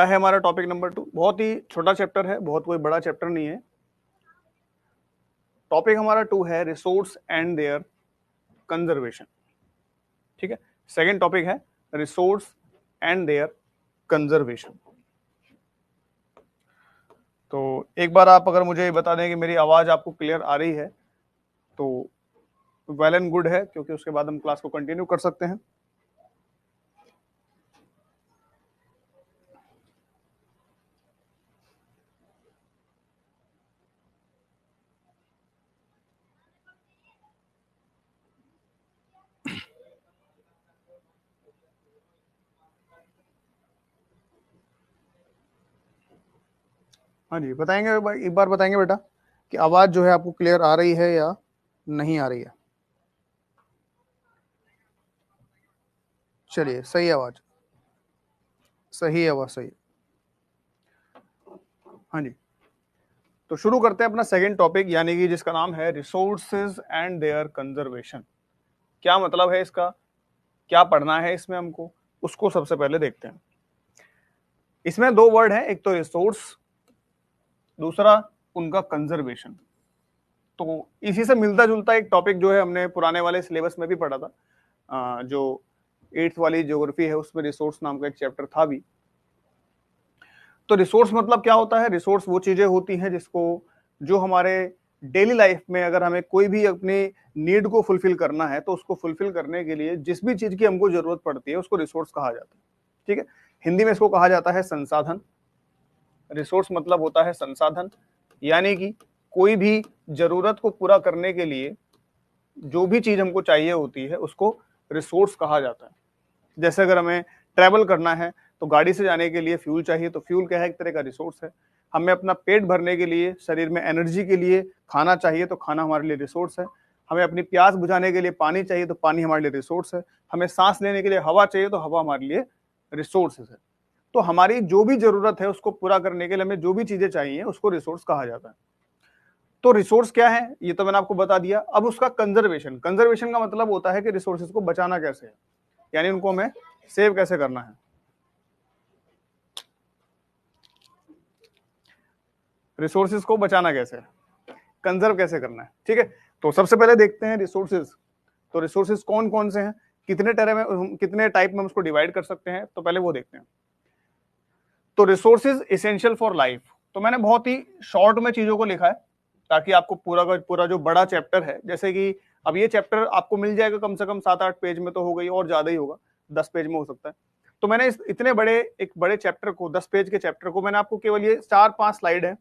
क्या है हमारा टॉपिक नंबर 2? बहुत ही छोटा चैप्टर है, बहुत कोई बड़ा चैप्टर नहीं है। टॉपिक हमारा 2 है रिसोर्स एंड देयर कंजर्वेशन। ठीक है, सेकंड टॉपिक है रिसोर्स एंड देयर कंजर्वेशन। तो एक बार आप अगर मुझे बता दें कि मेरी आवाज आपको क्लियर आ रही है तो वेल एंड गुड है, क्योंकि उसके बाद हम क्लास को कंटिन्यू कर सकते हैं। हाँ जी, बताएंगे एक बार बताएंगे बेटा कि आवाज जो है आपको क्लियर आ रही है या नहीं आ रही है। चलिए, सही आवाज, सही आवाज, सही। हाँ जी, तो शुरू करते हैं अपना सेकंड टॉपिक, यानी कि जिसका नाम है रिसोर्सेज एंड देयर कंजर्वेशन। क्या मतलब है इसका, क्या पढ़ना है इसमें हमको, उसको सबसे पहले देखते हैं। इसमें दो वर्ड है, एक तो रिसोर्स, दूसरा उनका कंजर्वेशन। तो इसी से मिलता जुलता एक टॉपिक जो है हमने पुराने वाले सिलेबस में भी पढ़ा था, जो 8th वाली ज्योग्राफी है उसमें रिसोर्स नाम का एक चैप्टर था भी। तो रिसोर्स मतलब क्या होता है? रिसोर्स वो चीजें होती हैं जिसको, जो हमारे डेली लाइफ में अगर हमें कोई भी अपनी नीड को फुलफिल करना है तो उसको फुलफिल करने के लिए जिस भी चीज की हमको जरूरत पड़ती है उसको रिसोर्स कहा जाता है। ठीक है, हिंदी में इसको कहा जाता है संसाधन। रिसोर्स मतलब होता है संसाधन, यानी कि कोई भी जरूरत को पूरा करने के लिए जो भी चीज हमको चाहिए होती है उसको रिसोर्स कहा जाता है। जैसे अगर हमें ट्रैवल करना है तो गाड़ी से जाने के लिए फ्यूल चाहिए, तो फ्यूल क्या है? एक तरह का रिसोर्स है। हमें अपना पेट भरने के लिए, शरीर में एनर्जी के लिए खाना चाहिए, तो खाना हमारे लिए रिसोर्स है। हमें अपनी प्यास बुझाने के लिए पानी चाहिए, तो पानी हमारे लिए रिसोर्स है। हमें सांस लेने के लिए हवा चाहिए, तो हवा हमारे लिए रिसोर्सेज है। तो हमारी जो भी जरूरत है उसको पूरा करने के लिए हमें जो भी चीजें चाहिए उसको रिसोर्स कहा जाता है। तो रिसोर्स क्या है ये तो मैंने आपको बता दिया। अब उसका कंजर्वेशन, कंजर्वेशन का मतलब होता है कि रिसोर्सेज को बचाना कैसे है, यानी उनको हमें सेव कैसे करना है, रिसोर्सेज को बचाना कैसे है, कंजर्व कैसे करना है। ठीक है, तो सबसे पहले देखते हैं रिसोर्सेज। तो रिसोर्सेज कौन कौन से हैं, कितने तरह में, कितने टाइप में हम उसको डिवाइड कर सकते हैं, तो पहले वो देखते हैं। तो रिसोर्सेज इसेंशियल फॉर लाइफ, तो मैंने बहुत ही शॉर्ट में चीजों को लिखा है ताकि आपको पूरा का पूरा जो बड़ा चैप्टर है, जैसे कि अब ये चैप्टर आपको मिल जाएगा कम से कम 7-8 पेज में तो हो गई, और ज्यादा ही होगा, 10 पेज में हो सकता है। तो मैंने इस इतने बड़े एक बड़े चैप्टर को, 10 पेज के चैप्टर को, मैंने आपको केवल ये 4-5 स्लाइड है,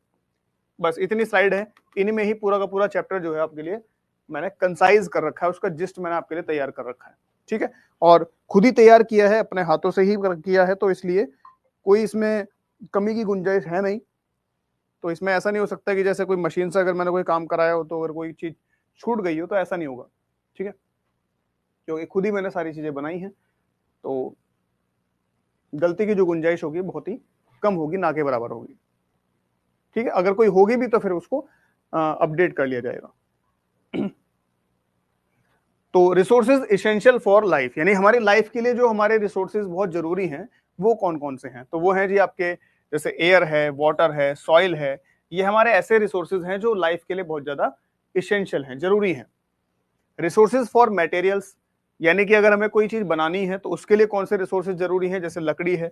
बस इतनी स्लाइड है, इन्हीं में ही पूरा का पूरा चैप्टर जो है आपके लिए मैंने कंसाइज कर रखा है, उसका जिस्ट मैंने आपके लिए तैयार कर रखा है। ठीक है, और खुद ही तैयार किया है, अपने हाथों से ही किया है, तो इसलिए कोई इसमें कमी की गुंजाइश है नहीं। तो इसमें ऐसा नहीं हो सकता कि जैसे कोई मशीन से अगर मैंने कोई काम कराया हो तो अगर कोई चीज छूट गई हो तो ऐसा नहीं होगा। ठीक है, क्योंकि खुद ही मैंने सारी चीजें बनाई हैं, तो गलती की जो गुंजाइश होगी बहुत ही कम होगी, ना के बराबर होगी। ठीक है, अगर कोई होगी भी तो फिर उसको अपडेट कर लिया जाएगा। तो रिसोर्सेज इसेंशियल फॉर लाइफ, यानी हमारी लाइफ के लिए जो हमारे रिसोर्सेज बहुत जरूरी हैं वो कौन कौन से हैं? तो वो हैं जी आपके, जैसे एयर है, वाटर है, सॉइल है, ये हमारे ऐसे रिसोर्सेज हैं जो लाइफ के लिए बहुत ज्यादा इसेंशियल हैं, जरूरी हैं। रिसोर्सेज फॉर मटेरियल्स, यानी कि अगर हमें कोई चीज बनानी है तो उसके लिए कौन से रिसोर्सेज जरूरी हैं, जैसे लकड़ी है,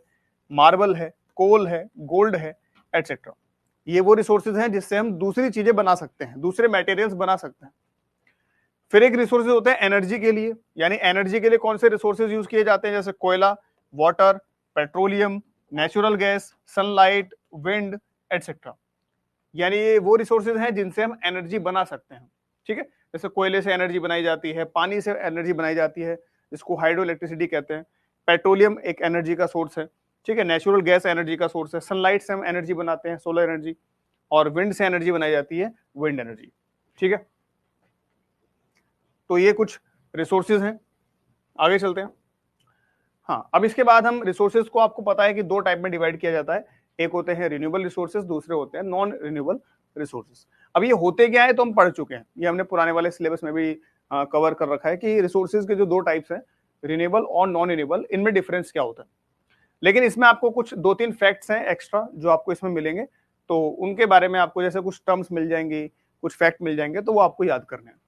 मार्बल है, कोल है, गोल्ड है, एटसेट्रा। ये वो रिसोर्सेज हैं जिससे हम दूसरी चीजें बना सकते हैं, दूसरे मटेरियल्स बना सकते हैं। फिर एक रिसोर्सेज होते हैं एनर्जी के लिए, यानी एनर्जी के लिए कौन से रिसोर्सेज यूज किए जाते हैं, जैसे कोयला, water, petroleum, natural gas, sunlight, wind, etcetera. यानी ये वो रिसोर्सेज हैं जिनसे हम एनर्जी बना सकते हैं। ठीक है, जैसे कोयले से एनर्जी बनाई जाती है, पानी से एनर्जी बनाई जाती है, जिसको हाइड्रो इलेक्ट्रिसिटी कहते हैं। पेट्रोलियम एक एनर्जी का सोर्स है। ठीक है, नेचुरल गैस एनर्जी का सोर्स है। सनलाइट से हम एनर्जी बनाते हैं, सोलर एनर्जी। और विंड से एनर्जी बनाई जाती है, विंड एनर्जी। ठीक है, तो ये कुछ रिसोर्सेज हैं। आगे चलते हैं। हाँ, अब इसके बाद हम रिसोर्सेज को, आपको पता है कि दो टाइप में डिवाइड किया जाता है, एक होते हैं रिन्यूएबल रिसोर्सेज, दूसरे होते हैं नॉन रिन्यूएबल रिसोर्सेज। अब ये होते क्या है तो हम पढ़ चुके हैं, ये हमने पुराने वाले सिलेबस में भी कवर कर रखा है कि रिसोर्सेज के जो दो टाइप्स हैं, रिन्यूएबल और नॉन रिन्यूएबल, इनमें डिफरेंस क्या होता है। लेकिन इसमें आपको कुछ 2-3 फैक्ट्स हैं एक्स्ट्रा जो आपको इसमें मिलेंगे, तो उनके बारे में आपको जैसे कुछ टर्म्स मिल जाएंगी, कुछ फैक्ट मिल जाएंगे, तो वो आपको याद करने हैं।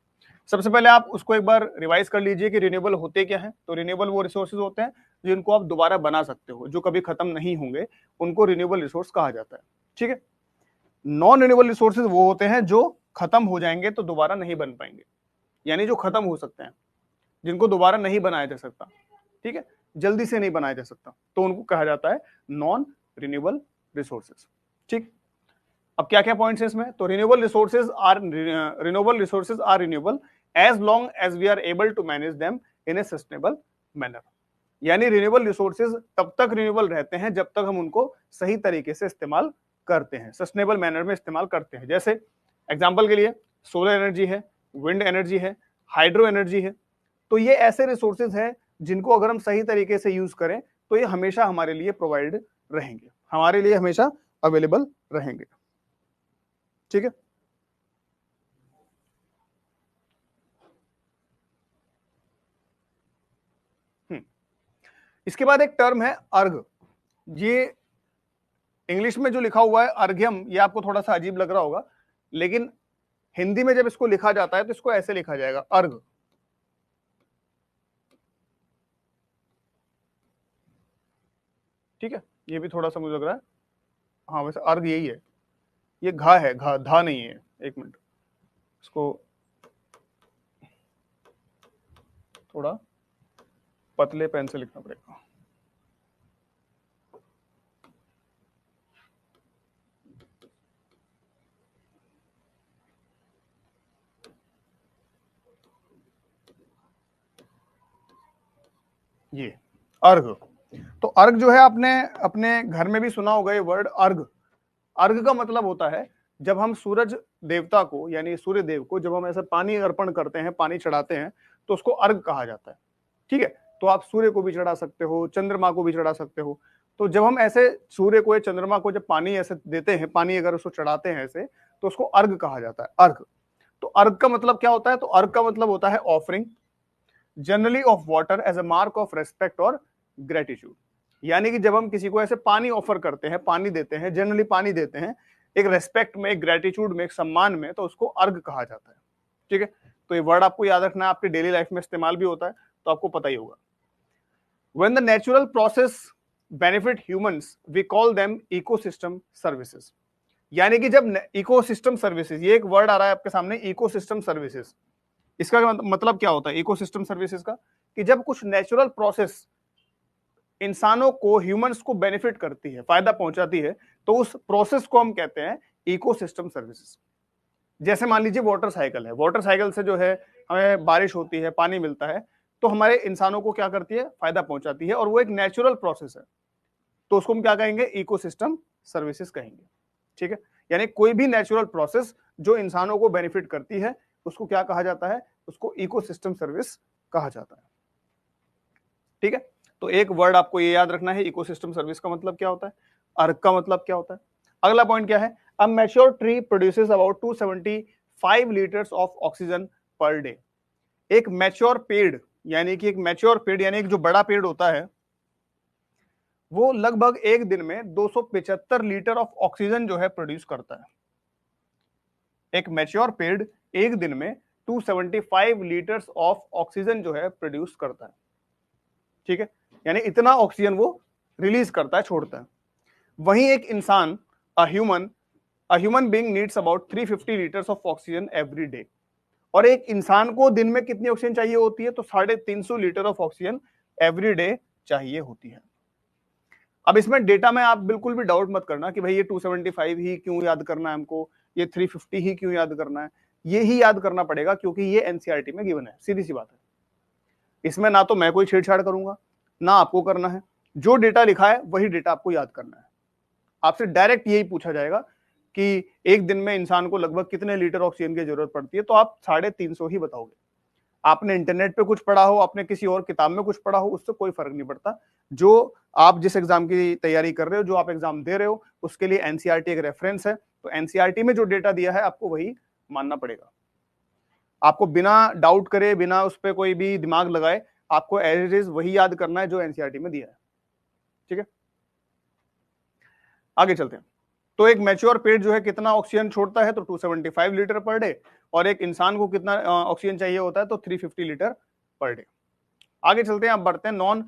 सबसे पहले आप उसको एक बार रिवाइज कर लीजिए कि रिन्यूएबल होते क्या हैं। तो रिन्यूएबल वो रिसोर्सेज होते हैं जिनको आप दोबारा बना सकते हो, जो कभी खत्म नहीं होंगे, उनको रिन्यूएबल रिसोर्स कहा जाता है। ठीक है। नॉन रिन्यूएबल रिसोर्सेज वो होते हैं जो खत्म हो जाएंगे तो दोबारा नहीं बन पाएंगे, यानी जो खत्म हो सकते हैं, जिनको दोबारा नहीं बनाया जा सकता, ठीक है, जल्दी से नहीं बनाया जा सकता, तो उनको कहा जाता है नॉन रिन्यूएबल रिसोर्सेज। ठीक। अब क्या क्या पॉइंट्स हैं इसमें? तो renewable resources are renewable as long as we are able to manage them in a sustainable manner. यानी रिन्यूएबल रिसोर्सेज तब तक रिन्यूएबल रहते हैं जब तक हम उनको सही तरीके से इस्तेमाल करते हैं, सस्टेनेबल मैनर में इस्तेमाल करते हैं। जैसे एग्जांपल के लिए सोलर एनर्जी है, विंड एनर्जी है, हाइड्रो एनर्जी है। तो ये ऐसे रिसोर्सेज हैं जिनको अगर हम सही तरीके से यूज करें तो ये हमेशा हमारे लिए प्रोवाइड रहेंगे, हमारे लिए हमेशा अवेलेबल रहेंगे। ठीक है। इसके बाद एक टर्म है अर्घ। ये इंग्लिश में जो लिखा हुआ है अर्घ्यम, ये आपको थोड़ा सा अजीब लग रहा होगा, लेकिन हिंदी में जब इसको लिखा जाता है तो इसको ऐसे लिखा जाएगा, अर्घ। ठीक है, ये भी थोड़ा सा मुझे लग रहा है, हाँ वैसे अर्घ यही है, ये घा है, घा, धा नहीं है। एक मिनट, इसको थोड़ा पतले पेन से लिखना पड़ेगा। ये अर्घ। तो अर्घ जो है आपने अपने घर में भी सुना होगा ये वर्ड अर्घ। अर्घ का मतलब होता है जब हम सूरज देवता को, यानी सूर्य देव को जब हम ऐसा पानी अर्पण करते हैं, पानी चढ़ाते हैं, तो उसको अर्घ कहा जाता है। ठीक है। तो आप सूर्य को भी चढ़ा सकते हो, चंद्रमा को भी चढ़ा सकते हो। तो जब हम ऐसे सूर्य को या चंद्रमा को जब पानी ऐसे देते हैं, पानी अगर उसको चढ़ाते हैं ऐसे, तो उसको अर्घ कहा जाता है, अर्घ। तो अर्घ का मतलब क्या होता है? तो अर्घ का मतलब होता है offering generally of water as a mark of respect और ग्रेटिट्यूड। यानी कि जब हम किसी को ऐसे पानी ऑफर करते हैं, पानी देते हैं, जनरली पानी देते हैं एक रेस्पेक्ट में, एक ग्रेटिट्यूड में, एक सम्मान में, तो उसको अर्घ कहा जाता है। ठीक है। तो ये वर्ड आपको याद रखना है, आपकी डेली लाइफ में इस्तेमाल भी होता है, तो आपको पता ही होगा। When the natural process benefit humans, we call them ecosystem services। यानी कि जब इकोसिस्टम सर्विसेज, ये एक वर्ड आ रहा है आपके सामने, इकोसिस्टम सर्विसेज। इसका मतलब क्या होता है इकोसिस्टम सर्विसेज का? कि जब कुछ नेचुरल प्रोसेस इंसानों को, ह्यूमंस को बेनिफिट करती है, फायदा पहुंचाती है, तो उस प्रोसेस को हम कहते हैं इकोसिस्टम सर्विसेज। जैसे मान लीजिए वाटर साइकिल है, वाटर साइकिल से जो है हमें बारिश होती है, पानी मिलता है, तो हमारे इंसानों को क्या करती है? फायदा पहुंचाती है, और वो एक नेचुरल प्रोसेस है, तो उसको हम क्या कहेंगे? इकोसिस्टम सर्विसेज कहेंगे। ठीक है। यानी कोई भी नेचुरल प्रोसेस जो इंसानों को बेनिफिट करती है, उसको क्या कहा जाता है? उसको इकोसिस्टम सर्विस कहा जाता है। ठीक है। तो एक वर्ड आपको ये याद रखना है, इकोसिस्टम सर्विस का मतलब क्या होता है, अर्घ का मतलब क्या होता है। अगला पॉइंट क्या है? A mature tree produces about 275 litres of oxygen per day. एक मैच्योर पेड़, यानी कि एक मैच्योर पेड़ यानी एक जो बड़ा पेड़ होता है, वो लगभग एक दिन में 275 लीटर ऑफ ऑक्सीजन जो है प्रोड्यूस करता है। एक मैच्योर पेड़ एक दिन में 275 लीटर्स ऑफ ऑक्सीजन जो है प्रोड्यूस करता है। ठीक है। यानी इतना ऑक्सीजन वो रिलीज करता है, छोड़ता है। वहीं एक इंसान, a human being needs about 350 litres of oxygen every day. और एक इंसान को दिन में कितनी ऑक्सीजन चाहिए होती है? तो 350 litre of oxygen every day चाहिए होती है। अब इसमें डेटा में आप बिल्कुल भी डाउट मत करना कि भाई ये 275 ही क्यों याद करना है हमको, ये 350 ही क्यों याद करना है। ये ही याद करना पड़ेगा क्योंकि ये एनसीईआरटी में गिवन है, सीधी सी बात है। इसमें ना तो मैं कोई छेड़छाड़ करूंगा, ना आपको करना है। जो डेटा लिखा है वही डेटा आपको याद करना है। आपसे डायरेक्ट यही पूछा जाएगा कि एक दिन में इंसान को लगभग कितने लीटर ऑक्सीजन की जरूरत पड़ती है, तो आप 350 ही बताओगे। आपने इंटरनेट पे कुछ पढ़ा हो, आपने किसी और किताब में कुछ पढ़ा हो, उससे कोई फर्क नहीं पड़ता। जो आप जिस एग्जाम की तैयारी कर रहे हो, जो आप एग्जाम दे रहे हो, उसके लिए एनसीईआरटी एक रेफरेंस है। तो एनसीईआरटी में जो डेटा दिया है आपको वही मानना पड़ेगा। आपको बिना डाउट करे, बिना उस पर कोई भी दिमाग लगाए, आपको एज इट इज वही याद करना है जो एनसीईआरटी में दिया है। ठीक है। आगे चलते हैं। तो एक मैच्योर पेड़ जो है कितना ऑक्सीजन छोड़ता है, तो 275 लीटर पर डे, और एक इंसान को कितना ऑक्सीजन चाहिए होता है, तो 350 लीटर पर डे। आगे चलते हैं, अब बढ़ते हैं नॉन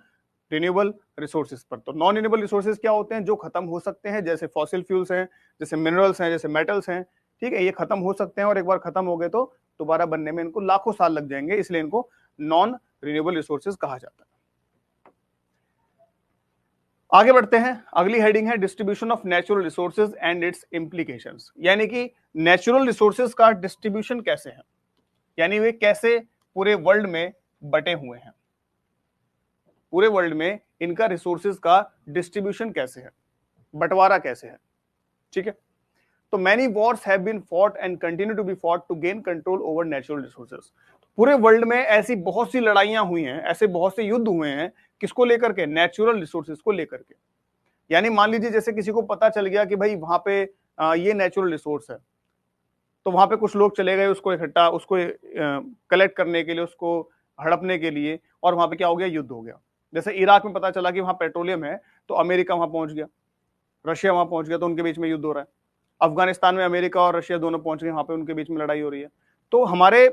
रिन्यूएबल रिसोर्सेज पर। तो नॉन रिन्यूएबल रिसोर्सेज क्या होते हैं? जो खत्म हो सकते हैं, जैसे फॉसिल फ्यूल्स हैं, जैसे मिनरल्स हैं, जैसे मेटल्स हैं, ठीक है, ये खत्म हो सकते हैं और एक बार खत्म हो गए तो दोबारा बनने में इनको लाखों साल लग जाएंगे, इसलिए इनको नॉन रिन्यूएबल रिसोर्सेज कहा जाता है। आगे बढ़ते हैं, अगली हेडिंग है distribution of natural resources and it's implications, यानी कि नेचुरल रिसोर्सेज का डिस्ट्रीब्यूशन कैसे है, यानी वे कैसे पूरे वर्ल्ड में बटे हुए हैं, पूरे वर्ल्ड में इनका रिसोर्सेज का डिस्ट्रीब्यूशन कैसे है, बंटवारा कैसे है, ठीक है। तो many wars have been fought and continue to be fought to gain control over natural resources. पूरे वर्ल्ड में ऐसी बहुत सी लड़ाइयां हुई हैं, ऐसे बहुत से युद्ध हुए हैं, किसको लेकर के? नेचुरल रिसोर्सेज को लेकर के। यानी मान लीजिए जैसे किसी को पता चल गया कि भाई वहां पे ये नेचुरल रिसोर्स है, तो वहां पे कुछ लोग चले गए उसको इकट्ठा, उसको कलेक्ट करने के लिए, उसको हड़पने के लिए, और वहां पे क्या हो गया? युद्ध हो गया। जैसे इराक में पता चला कि वहां पेट्रोलियम है, तो अमेरिका वहां पहुंच गया, रशिया वहां पहुंच गया, तो उनके बीच में युद्ध हो रहा है। अफगानिस्तान में अमेरिका और रशिया दोनों पहुंच गए, वहां पे उनके बीच में लड़ाई हो रही है। तो हमारे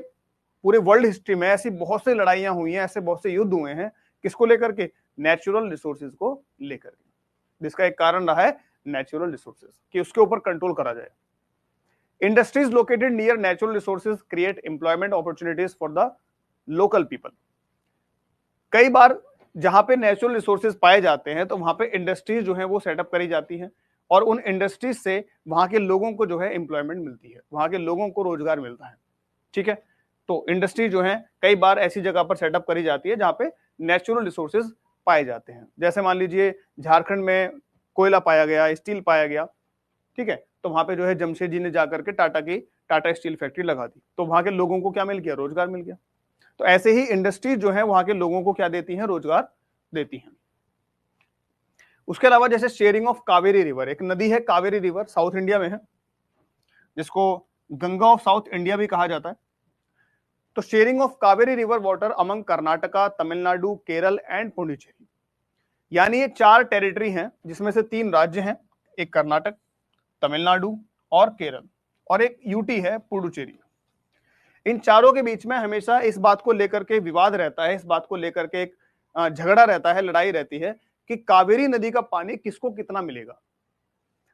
पूरे वर्ल्ड हिस्ट्री में ऐसी बहुत सी लड़ाइयां हुई हैं, ऐसे बहुत से युद्ध हुए हैं, किसको लेकर के? नेचुरल रिसोर्सेज को लेकर के। जिसका एक कारण रहा है नेचुरल रिसोर्सेज, कि उसके ऊपर कंट्रोल करा जाए। Industries located near natural resources create employment opportunities for the local people. कई बार जहां पे नेचुरल रिसोर्सेज पाए जाते हैं, तो वहां पे इंडस्ट्रीज जो है वो सेटअप करी जाती हैं, और उन इंडस्ट्रीज से वहां के लोगों को जो है एम्प्लॉयमेंट मिलती है, वहां के लोगों को रोजगार मिलता है, ठीक है। तो इंडस्ट्री जो है कई बार ऐसी जगह पर सेटअप करी जाती है जहां पे नेचुरल रिसोर्सेज पाए जाते हैं। जैसे मान लीजिए झारखंड में कोयला पाया गया, स्टील पाया गया, ठीक है, तो वहां पे जो है जमशेदजी ने जाकर के टाटा स्टील फैक्ट्री लगा दी, तो वहां के लोगों को क्या मिल गया? रोजगार मिल गया। तो ऐसे ही इंडस्ट्रीज जो है वहां के लोगों को क्या देती हैं? रोजगार देती हैं। उसके अलावा जैसे शेयरिंग ऑफ कावेरी रिवर, एक नदी है कावेरी रिवर, साउथ इंडिया में है, जिसको गंगा ऑफ साउथ इंडिया भी कहा जाता है। तो sharing of Kaveri river water among Karnataka, Tamil Nadu, Kerala and Puducherry, यानी ये 4 टेरिटरी हैं, जिसमें से 3 राज्य हैं, एक कर्नाटक, तमिलनाडु और केरल, और एक यूटी है पुडुचेरी। इन चारों के बीच में हमेशा इस बात को लेकर के विवाद रहता है, इस बात को लेकर के एक झगड़ा रहता है, लड़ाई रहती है कि कावेरी नदी का पानी किसको कितना मिलेगा।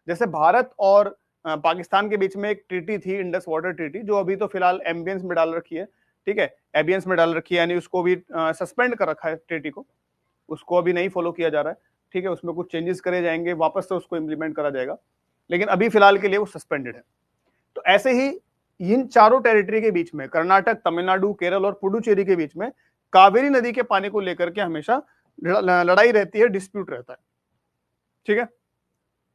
जैसे भारत और पाकिस्तान के बीच में एक ट्रीटी थी, इंडस वाटर ट्रीटी, जो अभी तो फिलहाल एम्बियंस में डाल रखी है, ठीक है, एबियंस में डाल रखी है, यानी उसको भी सस्पेंड कर रखा है ट्रीटी को, उसको अभी नहीं फॉलो किया जा रहा है, ठीक है, उसमें कुछ चेंजेस करे जाएंगे, वापस से उसको इंप्लीमेंट करा जाएगा, लेकिन अभी फिलहाल के लिए वो सस्पेंडेड है। तो ऐसे ही इन चारों टेरिटरी के बीच में, कर्नाटक, तमिलनाडु, केरल और पुडुचेरी के बीच में कावेरी नदी के पानी को लेकर के हमेशा लड़ाई रहती है, डिस्प्यूट रहता है, ठीक है।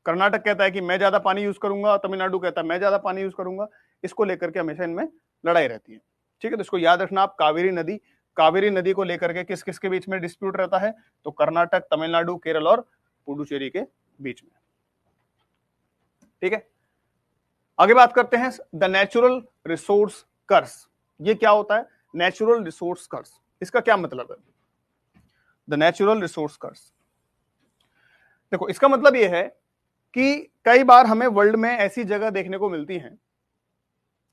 कर्नाटक कहता है कि मैं ज्यादा पानी यूज करूंगा, तमिलनाडु कहता है मैं ज्यादा पानी यूज करूंगा, इसको लेकर के हमेशा इनमें लड़ाई रहती है, ठीक है। तो इसको याद रखना आप, कावेरी नदी को लेकर के किस किस के बीच में डिस्प्यूट रहता है? तो कर्नाटक, तमिलनाडु, केरल और पुडुचेरी के बीच में, ठीक है। आगे बात करते हैं द नेचुरल रिसोर्स कर्स। ये क्या होता है? नेचुरल रिसोर्स कर्स, इसका क्या मतलब है? द नेचुरल रिसोर्स कर्स, देखो इसका मतलब यह है कि कई बार हमें वर्ल्ड में ऐसी जगह देखने को मिलती है,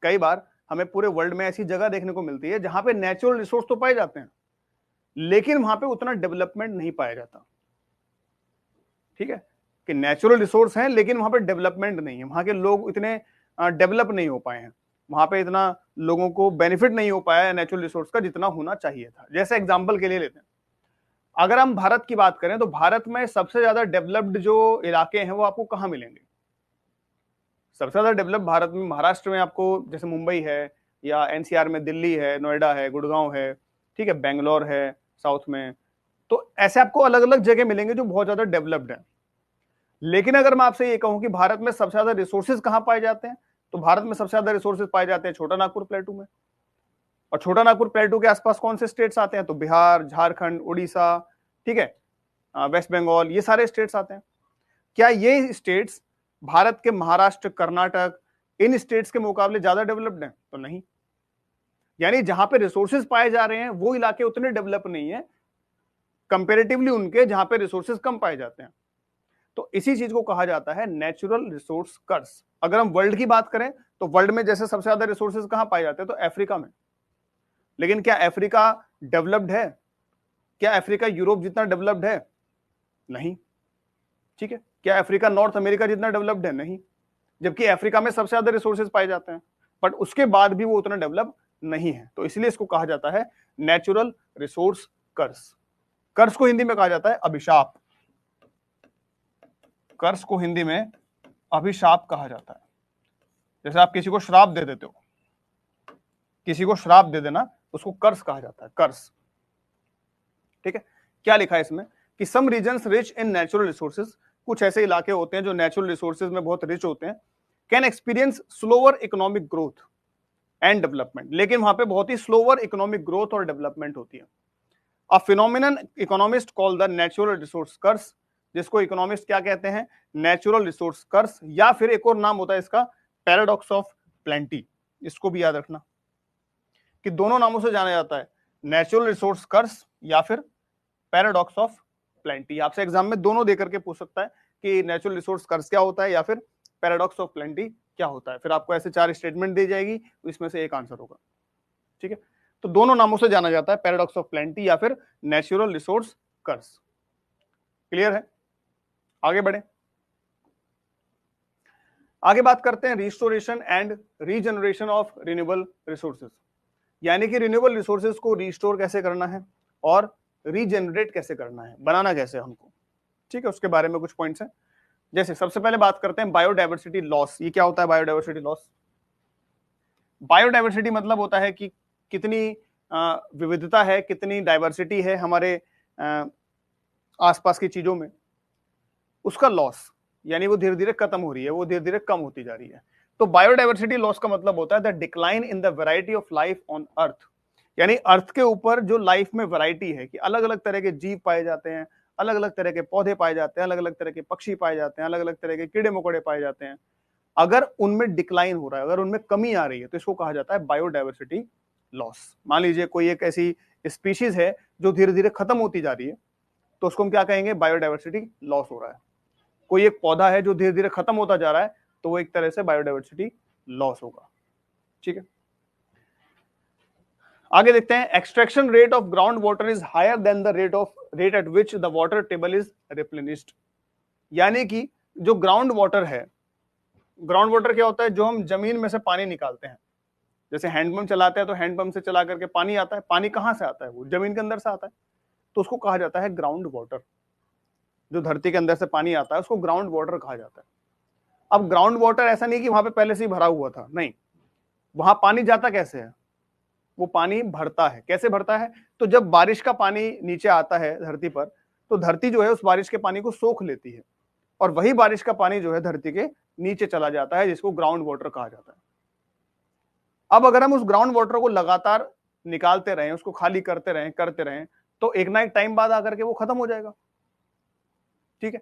कई बार हमें पूरे वर्ल्ड में ऐसी जगह देखने को मिलती है जहां पे नेचुरल रिसोर्स तो पाए जाते हैं, लेकिन वहां पे उतना डेवलपमेंट नहीं पाया जाता, ठीक है, कि नेचुरल रिसोर्स हैं लेकिन वहां पे डेवलपमेंट नहीं है, वहां के लोग इतने डेवलप नहीं हो पाए हैं, वहां पे इतना लोगों को बेनिफिट नहीं हो पाया है नेचुरल रिसोर्स का जितना होना चाहिए था। जैसे एग्जांपल के लिए लेते हैं, अगर हम भारत की बात करें, तो भारत में सबसे ज्यादा डेवलप्ड जो इलाके हैं वो आपको कहां मिलेंगे? सबसे ज्यादा डेवलप भारत में महाराष्ट्र में आपको, जैसे मुंबई है, या एनसीआर में दिल्ली है, नोएडा है, गुड़गांव है, ठीक है, बेंगलोर है साउथ में, तो ऐसे आपको अलग अलग जगह मिलेंगे जो बहुत ज्यादा डेवलप्ड है। लेकिन अगर मैं आपसे ये कहूं कि भारत में सबसे ज्यादा रिसोर्सेज कहां पाए जाते हैं, तो भारत में सबसे ज्यादा रिसोर्सेज पाए जाते हैं छोटा नागपुर प्लेटू में, और छोटा नागपुर प्लेटू के आसपास कौन से स्टेट्स आते हैं? तो बिहार, झारखंड, उड़ीसा, ठीक है, वेस्ट बंगाल, ये सारे स्टेट्स आते हैं। क्या ये स्टेट्स भारत के महाराष्ट्र, कर्नाटक, इन स्टेट्स के मुकाबले ज्यादा डेवलप्ड हैं? तो नहीं। यानी जहां पे रिसोर्सेज पाए जा रहे हैं वो इलाके उतने डेवलप नहीं है कंपेरेटिवली उनके जहां पे रिसोर्सेज कम पाए जाते हैं। तो इसी चीज को कहा जाता है नेचुरल रिसोर्स कर्स। अगर हम वर्ल्ड की बात करें तो वर्ल्ड में जैसे सबसे ज्यादा रिसोर्सेज कहां पाए जाते हैं, तो अफ्रीका में। लेकिन क्या अफ्रीका डेवलप्ड है? क्या अफ्रीका यूरोप जितना डेवलप्ड है? नहीं। ठीक है, क्या अफ्रीका नॉर्थ अमेरिका जितना डेवलप्ड है? नहीं। जबकि अफ्रीका में सबसे ज्यादा रिसोर्सेज पाए जाते हैं, बट उसके बाद भी वो उतना डेवलप नहीं है। तो इसलिए इसको कहा जाता है नेचुरल रिसोर्स कर्स। कर्स को हिंदी में कहा जाता है अभिशाप। कर्स को हिंदी में अभिशाप कहा जाता है। जैसे आप किसी को श्राप दे देते हो, किसी को श्राप दे देना उसको कर्स कहा जाता है, कर्स। ठीक है, क्या लिखा है इसमें कि some reasons rich in natural resources, कुछ ऐसे इलाके होते हैं जो नेचुरल रिसोर्सेज में बहुत रिच होते हैं, can experience slower economic growth and development. लेकिन वहां पे बहुत ही स्लोअर इकोनॉमिक ग्रोथ और डेवलपमेंट होती है। A phenomenon economist call the natural resource curse, जिसको इकोनॉमिस्ट क्या कहते हैं? नेचुरल रिसोर्स कर्स, या फिर एक और नाम होता है इसका पैराडॉक्स ऑफ प्लेंटी। इसको भी याद रखना कि दोनों नामों से जाना जाता है, नेचुरल रिसोर्स कर्स या फिर पैराडॉक्स ऑफ प्लेंटी। आपसे एग्जाम में दोनों देकर के पूछ सकता है कि नेचुरल रिसोर्स कर्स क्या होता है या फिर पैराडॉक्स ऑफ प्लेंटी क्या होता है। फिर आपको ऐसे 4 स्टेटमेंट दी जाएगी, इसमें से एक आंसर होगा। ठीक है, तो दोनों नामों से जाना जाता है, पैराडॉक्स ऑफ प्लेंटी या फिर नेचुरल रिसोर्स कर्स। क्लियर है? आगे बढ़े, आगे बात करते हैं restoration and regeneration of renewable resources. यानी कि रिन्यूएबल रिसोर्सेज को रिस्टोर कैसे करना है और रीजनरेट कैसे करना है, बनाना कैसे हमको। ठीक है, उसके बारे में कुछ पॉइंट्स हैं। जैसे सबसे पहले बात करते हैं बायोडायवर्सिटी लॉस। ये क्या होता है बायोडायवर्सिटी लॉस? बायोडायवर्सिटी मतलब होता है कि कितनी विविधता है, कितनी डाइवर्सिटी है हमारे आसपास की चीजों में, उसका लॉस, यानी वो धीरे धीरे खत्म हो रही है, वो धीरे धीरे कम होती जा रही है। तो बायोडायवर्सिटी लॉस का मतलब होता है the decline in the variety of life on earth. यानी अर्थ के ऊपर जो लाइफ में वैरायटी है कि अलग अलग तरह के जीव पाए जाते हैं, अलग अलग तरह के पौधे पाए जाते हैं, अलग अलग तरह के पक्षी पाए जाते हैं, अलग अलग तरह के कीड़े मकोड़े पाए जाते हैं, अगर उनमें डिक्लाइन हो रहा है, अगर उनमें कमी आ रही है, तो इसको कहा जाता है बायोडायवर्सिटी लॉस। मान लीजिए कोई एक ऐसी स्पीशीज है जो धीरे धीरे खत्म होती जा रही है, तो उसको हम क्या कहेंगे? बायोडायवर्सिटी लॉस हो रहा है। कोई एक पौधा है जो धीरे धीरे खत्म होता जा रहा है, तो वो एक तरह से बायोडायवर्सिटी लॉस होगा। ठीक है, आगे देखते हैं extraction rate of groundwater is higher than the rate at which the water table is replenished. यानी कि जो ग्राउंड वाटर है, ग्राउंड वाटर क्या होता है? जो हम जमीन में से पानी निकालते हैं, जैसे हैंडपंप चलाते हैं तो हैंडपंप से चला करके पानी आता है। पानी कहां से आता है? वो जमीन के अंदर से आता है, तो उसको कहा जाता है ग्राउंड वाटर। जो धरती के अंदर से पानी आता है उसको ग्राउंड वाटर कहा जाता है। अब ग्राउंड वाटर ऐसा नहीं कि वहां पे पहले से ही भरा हुआ था, नहीं, वहां पानी जाता कैसे है? वो पानी भरता है। कैसे भरता है? तो जब बारिश का पानी नीचे आता है धरती पर, तो धरती जो है उस बारिश के पानी को सोख लेती है, और वही बारिश का पानी जो है धरती के नीचे चला जाता है, जिसको ग्राउंड वाटर कहा जाता है। अब अगर हम उस ग्राउंड वाटर को लगातार निकालते रहें, उसको खाली करते रहें, तो एक ना एक टाइम बाद आकर के वो खत्म हो जाएगा। ठीक है,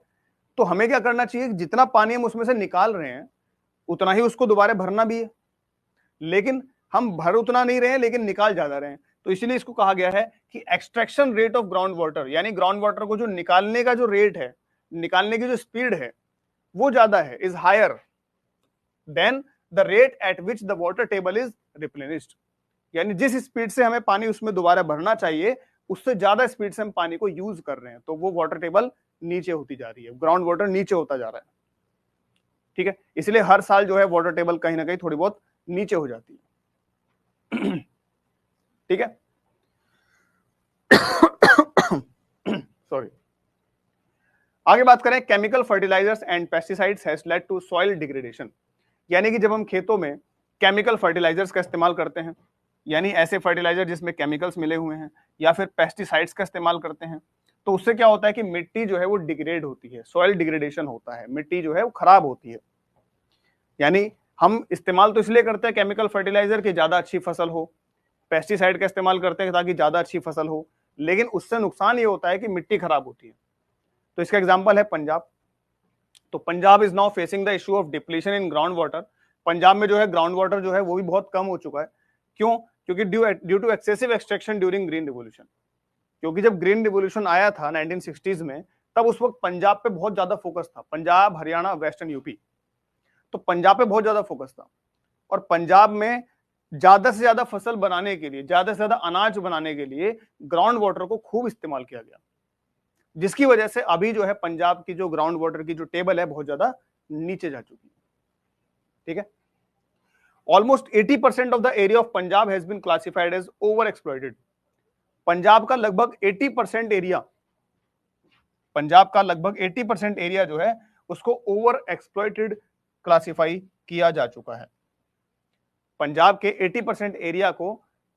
तो हमें क्या करना चाहिए? जितना पानी हम उसमें से निकाल रहे हैं उतना ही उसको दोबारा भरना भी है, लेकिन हम भर उतना नहीं रहे हैं, लेकिन निकाल ज्यादा रहे हैं। तो इसीलिए इसको कहा गया है कि extraction rate of ground water, यानी ग्राउंड वाटर को जो निकालने का जो रेट है, निकालने की जो स्पीड है, वो ज्यादा है, is higher than the rate at which the water table is replenished. यानी जिस स्पीड से हमें पानी उसमें दोबारा भरना चाहिए, उससे ज्यादा स्पीड से हम पानी को यूज कर रहे हैं, तो वो वाटर टेबल नीचे होती जा रही है, ग्राउंड वाटर नीचे होता जा रहा है। ठीक है, इसलिए हर साल जो है वाटर टेबल कहीं ना कहीं थोड़ी बहुत नीचे हो जाती है। ठीक है, सॉरी। आगे बात करें, chemical fertilisers and pesticides has led to soil degradation. यानी कि जब हम खेतों में केमिकल फर्टिलाइजर्स का इस्तेमाल करते हैं, यानी ऐसे फर्टिलाइजर जिसमें केमिकल्स मिले हुए हैं, या फिर पेस्टिसाइड्स का इस्तेमाल करते हैं, तो उससे क्या होता है कि मिट्टी जो है वो डिग्रेड होती है, सॉइल डिग्रेडेशन होता है, मिट्टी जो है वो खराब होती है। यानी हम इस्तेमाल तो इसलिए करते हैं केमिकल फर्टिलाइजर की ज्यादा अच्छी फसल हो, पेस्टिसाइड का इस्तेमाल करते हैं ताकि ज्यादा अच्छी फसल हो, लेकिन उससे नुकसान ये होता है कि मिट्टी खराब होती है। तो इसका एग्जांपल है पंजाब। तो Punjab is now facing the issue of depletion in ground water. Punjab में जो है ग्राउंड वाटर जो है वो भी बहुत कम हो चुका है। क्यों? क्योंकि due to excessive extraction during Green Revolution. क्योंकि जब ग्रीन रिवोल्यूशन आया था 1960s में, तब उस वक्त पंजाब पे बहुत ज्यादा फोकस था, पंजाब, हरियाणा, वेस्टर्न यूपी, तो पंजाब पे बहुत ज्यादा फोकस था। और पंजाब में ज्यादा से ज्यादा फसल बनाने के लिए, ज्यादा से ज्यादा अनाज बनाने के लिए ग्राउंड वाटर को खूब इस्तेमाल किया गया, जिसकी वजह से अभी जो है पंजाब की जो ग्राउंड वाटर की जो टेबल है बहुत ज्यादा नीचे जा चुकी है। ठीक है, almost 80% of the area of Punjab has been classified as over exploited. Punjab का लगभग 80% एरिया, पंजाब का लगभग 80% एरिया जो है उसको ओवर एक्सप्लॉइटेड क्लासिफाई किया जा चुका है। पंजाब के 80% एरिया को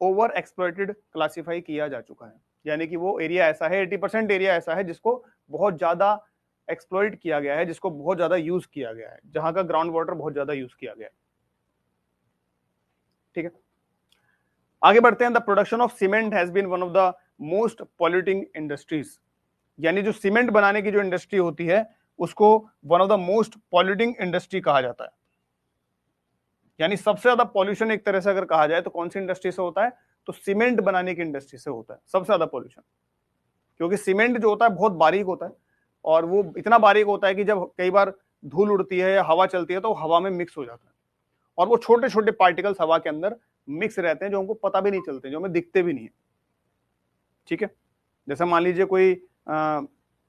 ओवर एक्सप्लॉइटेड क्लासिफाई किया जा चुका है, यानी कि वो एरिया ऐसा है, 80% एरिया ऐसा है जिसको बहुत ज्यादा एक्सप्लॉइट किया गया है, जिसको बहुत ज्यादा यूज किया गया है, जहां का ग्राउंड वाटर बहुत ज्यादा यूज किया गया है। ठीक है, आगे बढ़ते हैं। The production of cement has been one of the most polluting industries, यानी जो सीमेंट बनाने की जो इंडस्ट्री होती है उसको one of the most polluting industry कहा जाता है। यानी सबसे ज्यादा पॉल्यूशन एक तरह से अगर कहा जाए तो कौन सी इंडस्ट्री से होता है, तो सीमेंट बनाने की इंडस्ट्री से होता है सबसे ज्यादा पॉल्यूशन। क्योंकि सीमेंट जो होता है बहुत बारीक होता है, और वो इतना बारीक होता है कि जब कई बार धूल उड़ती है या हवा चलती है तो हवा में मिक्स हो जाता है, और वो छोटे छोटे पार्टिकल्स हवा के अंदर मिक्स रहते हैं जो हमको पता भी नहीं चलते, जो हमें दिखते भी नहीं है। ठीक है, जैसे मान लीजिए कोई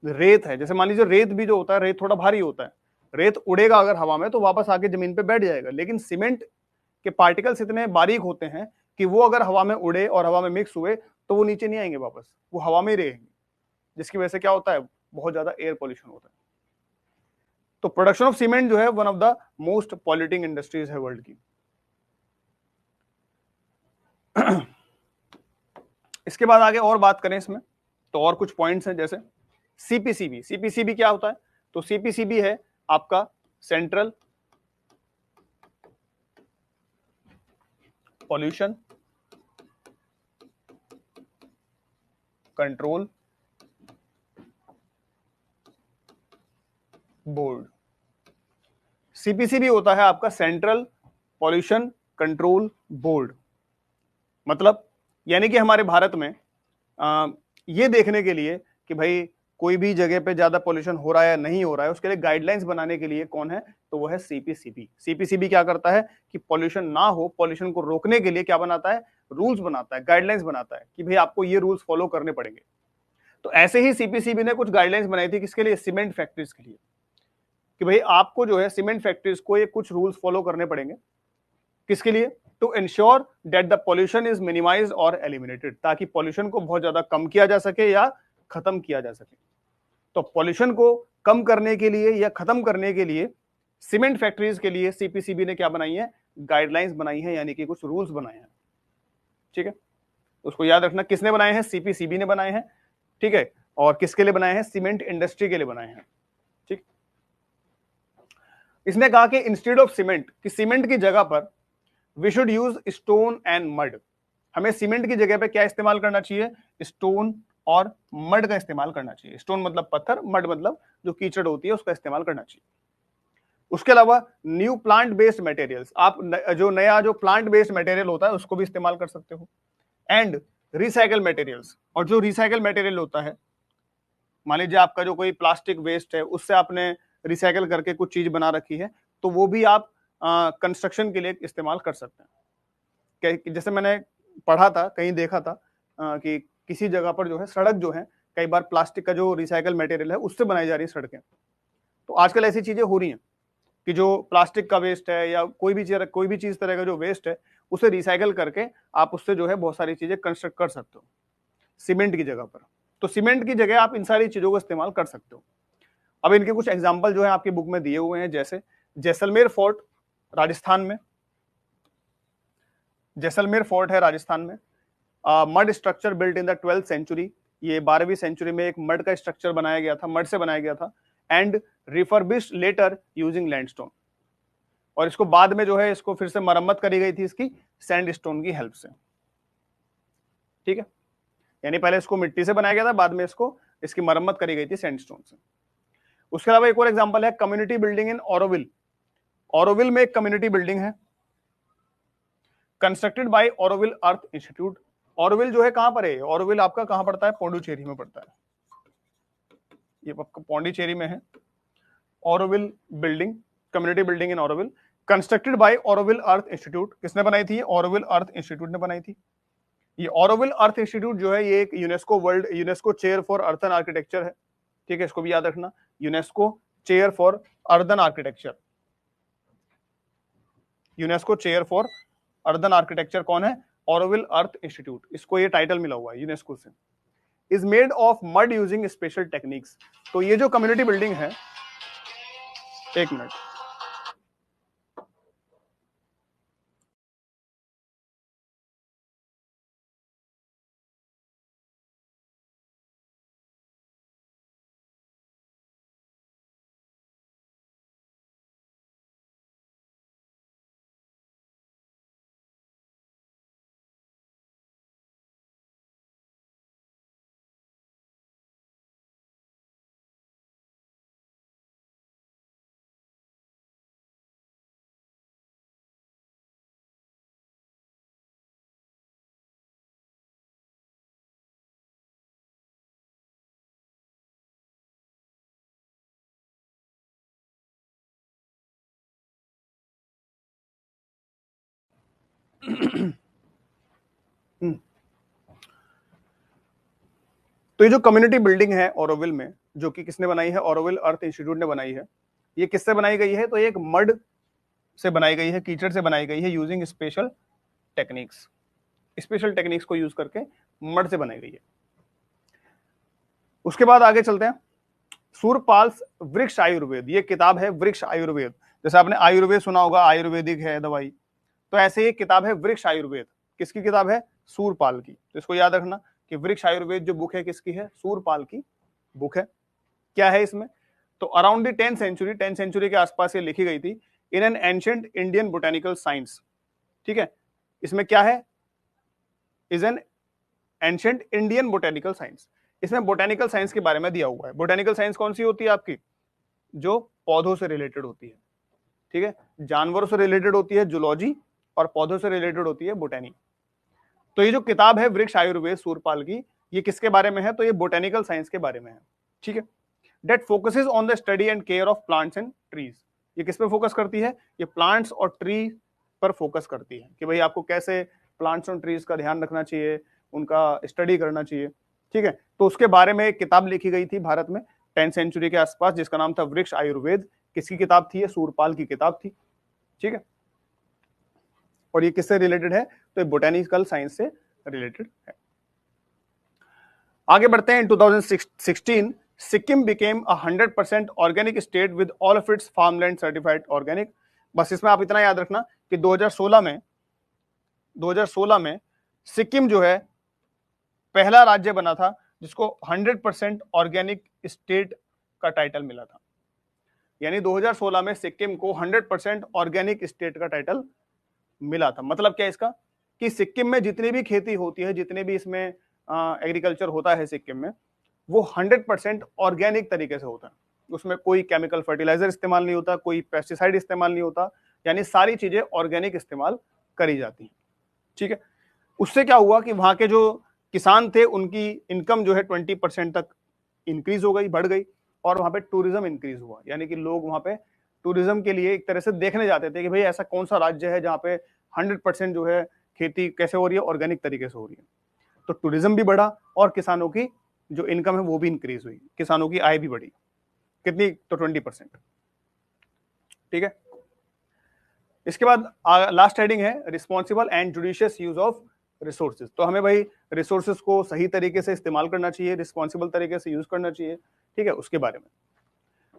रेत है, जैसे मान लीजिए रेत भी जो होता है, रेत थोड़ा भारी होता है, रेत उड़ेगा अगर हवा में तो वापस आके जमीन पे बैठ जाएगा, लेकिन सीमेंट के पार्टिकल्स इतने बारीक होते हैं कि वो अगर हवा में उड़े और हवा में मिक्स हुए तो वो नीचे नहीं आएंगे वापस, वो हवा में ही रहेंगे, जिसकी वजह से क्या होता है, बहुत ज्यादा एयर पॉल्यूशन होता है। तो प्रोडक्शन ऑफ सीमेंट जो है one of the most polluting industries है वर्ल्ड की। इसके बाद आगे और बात करें इसमें तो और कुछ पॉइंट्स हैं, जैसे सीपीसीबी। सीपीसीबी क्या होता है, तो सीपीसीबी है आपका central pollution control board. CPCB होता है आपका सेंट्रल पॉल्यूशन कंट्रोल बोर्ड। मतलब यानी कि हमारे भारत में ये देखने के लिए कि भाई कोई भी जगह पे ज्यादा पॉल्यूशन हो रहा है या नहीं हो रहा है, उसके लिए गाइडलाइंस बनाने के लिए कौन है, तो वो है सीपीसीबी। सीपीसीबी क्या करता है कि पॉल्यूशन ना हो, पॉल्यूशन को रोकने के लिए क्या बनाता है, रूल्स बनाता है, गाइडलाइंस बनाता है कि भाई आपको ये रूल्स फॉलो करने पड़ेंगे। तो ऐसे ही सीपीसीबी ने कुछ गाइडलाइंस बनाई थी, किसके लिए, सीमेंट फैक्ट्रीज के लिए, कि भाई आपको जो है सीमेंट फैक्ट्रीज को ये कुछ रूल्स फॉलो करने पड़ेंगे। किसके लिए, to ensure that the pollution is minimised और एलिमिनेटेड, ताकि पॉल्यूशन को बहुत ज्यादा कम किया जा सके या खत्म किया जा सके। तो पॉल्यूशन को कम करने के लिए या खत्म करने के लिए सीमेंट फैक्ट्रीज के लिए सीपीसीबी ने क्या बनाई है, गाइडलाइंस बनाई है, यानी कि कुछ रूल्स बनाए हैं। ठीक है, उसको याद रखना, किसने बनाए हैं, सीपीसीबी ने बनाए हैं। ठीक है, और किसके लिए बनाए हैं, सीमेंट इंडस्ट्री के लिए बनाए हैं। ठीक, इसने कहा कि इंस्टेड ऑफ सीमेंट, कि सीमेंट की जगह पर we should use stone and mud. हमें सीमेंट की जगह पे क्या इस्तेमाल करना चाहिए, स्टोन और मड का इस्तेमाल करना चाहिए। स्टोन मतलब पत्थर, मड मतलब जो कीचड़ होती है उसका इस्तेमाल करना चाहिए। उसके अलावा न्यू प्लांट बेस्ड मटेरियल्स, आप जो नया जो प्लांट बेस्ड मटेरियल होता है उसको भी इस्तेमाल कर सकते हो। एंड रिसाइकल मटेरियल्स, और जो रिसाइकल मटेरियल होता है, मान लीजिए आपका जो कोई प्लास्टिक वेस्ट है उससे आपने रिसाइकल करके कुछ चीज बना रखी है, तो वो भी आप कंस्ट्रक्शन के लिए इस्तेमाल कर सकते हैं। जैसे मैंने पढ़ा था, कहीं देखा था कि किसी जगह पर जो है सड़क जो है कई बार प्लास्टिक का जो रिसाइकल मटेरियल है उससे बनाई जा रही है सड़कें। तो आजकल ऐसी चीजें हो रही हैं कि जो प्लास्टिक का वेस्ट है या कोई भी चीज तरह का जो वेस्ट है उसे रिसाइकल करके आप उससे जो है बहुत सारी चीजें कंस्ट्रक्ट कर सकते हो सीमेंट की जगह पर। तो सीमेंट की जगह आप इन सारी चीजों को इस्तेमाल कर सकते हो। अब इनके कुछ एग्जाम्पल जो है आपकी बुक में दिए हुए हैं, जैसे जैसलमेर फोर्ट राजस्थान में, जैसलमेर फोर्ट है राजस्थान में। Mud structure built in the 12th century, ये 12वीं सेंचुरी में एक मड का स्ट्रक्चर बनाया गया था, मड से बनाया गया था। And refurbished later using sandstone, और इसको बाद में जो है इसको फिर से मरम्मत करी गई थी इसकी सैंडस्टोन की हेल्प से। ठीक है, यानी पहले इसको मिट्टी से बनाया गया था, बाद में इसको इसकी मरम्मत करी गई थी सैंडस्टोन से। उसके अलावा एक और एग्जांपल है community building in Auroville. Auroville में एक कम्युनिटी बिल्डिंग है constructed by Auroville earth institute. Auroville जो है कहां पर है, ऑरोविल आपका कहां पड़ता है, पौंडुचेरी में पड़ता है। ये आपका पौंडीचेरी में है, Auroville building, community building in Auroville, constructed by Auroville earth institute. किसने बनाई थी? ऑरोविल अर्थ इंस्टीट्यूट ने बनाई थी। ये ऑरोविल अर्थ इंस्टीट्यूट जो है ये एक UNESCO chair for earthen architecture है, ठीक है, इसको भी याद रखना, UNESCO chair for urban architecture. UNESCO chair for urban architecture कौन है? ऑरोविल अर्थ इंस्टीट्यूट, इसको ये टाइटल मिला हुआ है यूनेस्को से। Is made of mud using special techniques. तो ये जो कम्युनिटी बिल्डिंग है, एक मिनट, तो ये जो कम्युनिटी बिल्डिंग है ऑरोविल में, जो कि किसने बनाई है? ऑरोविल अर्थ इंस्टीट्यूट ने बनाई है। ये किससे बनाई गई है? तो ये एक मड से बनाई गई है, कीचड़ से बनाई गई है, using special techniques. Special techniques को यूज करके मड से बनाई गई है। उसके बाद आगे चलते हैं, सूरपाल्स वृक्ष आयुर्वेद। ये किताब है वृक्ष आयुर्वेद, जैसे आपने आयुर्वेद सुना होगा, आयुर्वेदिक है दवाई, तो ऐसे ये किताब है वृक्ष आयुर्वेद। किसकी किताब है? सूरपाल की। तो इसको याद रखना कि वृक्ष आयुर्वेद जो बुक है किसकी है? सूरपाल की बुक है। क्या है इसमें? तो अराउंड द 10th सेंचुरी के आसपास ये लिखी गई थी, in an ancient Indian botanical science. ठीक है, इसमें क्या है? Is an ancient Indian botanical science. इसमें बोटेनिकल साइंस के बारे में दिया हुआ है। बोटेनिकल साइंस कौन सी होती है आपकी? जो पौधों से रिलेटेड होती है, ठीक है, जानवरों से रिलेटेड होती है जूलॉजी, और पौधों से रिलेटेड होती है बोटेनी। तो ये जो किताब है वृक्ष आयुर्वेद सूरपाल की, ये किसके बारे में है? तो ये बोटेनिकल साइंस के बारे में है, ठीक है। That focuses on the study and care of plants and trees. ये किस पे फोकस करती है? ये प्लांट्स और ट्री पर फोकस करती है कि भाई आपको कैसे प्लांट्स और ट्रीज का ध्यान रखना चाहिए, उनका स्टडी करना चाहिए, ठीक है। तो उसके बारे में एक किताब लिखी गई थी भारत में 10th सेंचुरी के आसपास, जिसका नाम था वृक्ष आयुर्वेद। किसकी किताब थी? ये सूरपाल की किताब थी, ठीक है। और ये किससे रिलेटेड है? तो ये बोटेनिकल साइंस से रिलेटेड है। आगे बढ़ते हैं। इन 2016 Sikkim became 100% organic state with all of its farmland certified organic. बस इसमें आप इतना याद रखना कि 2016 में सिक्किम जो है पहला राज्य बना था जिसको 100% ऑर्गेनिक स्टेट का टाइटल मिला था। यानी 2016 में सिक्किम को 100% ऑर्गेनिक स्टेट का टाइटल मिला था। मतलब क्या इसका? कि सिक्किम में जितनी भी खेती होती है, जितने भी इसमें एग्रीकल्चर होता है सिक्किम में, वो 100% ऑर्गेनिक तरीके से होता है। उसमें कोई केमिकल फर्टिलाइजर इस्तेमाल नहीं होता, कोई पेस्टिसाइड इस्तेमाल नहीं होता, यानी सारी चीजें ऑर्गेनिक इस्तेमाल करी जाती हैं, ठीक है। उससे क्या हुआ कि वहां के जो किसान थे उनकी इनकम जो है 20% तक इंक्रीज हो गई, बढ़ गई, और वहां पे टूरिज्म इंक्रीज हुआ। यानी कि लोग वहां पे टूरिज्म के लिए एक तरह से देखने जाते थे कि भाई ऐसा कौन सा राज्य है जहाँ पे 100% जो है खेती कैसे हो रही है? ऑर्गेनिक तरीके से हो रही है। तो टूरिज्म भी बढ़ा और किसानों की जो इनकम है वो भी इंक्रीज हुई, किसानों की आय भी बढ़ी। कितनी? तो 20%, ठीक है। इसके बाद लास्ट हेडिंग है responsible and judicious use of resources. तो हमें भाई रिसोर्सेज को सही तरीके से इस्तेमाल करना चाहिए, रिस्पॉन्सिबल तरीके से यूज करना चाहिए, ठीक है, उसके बारे में।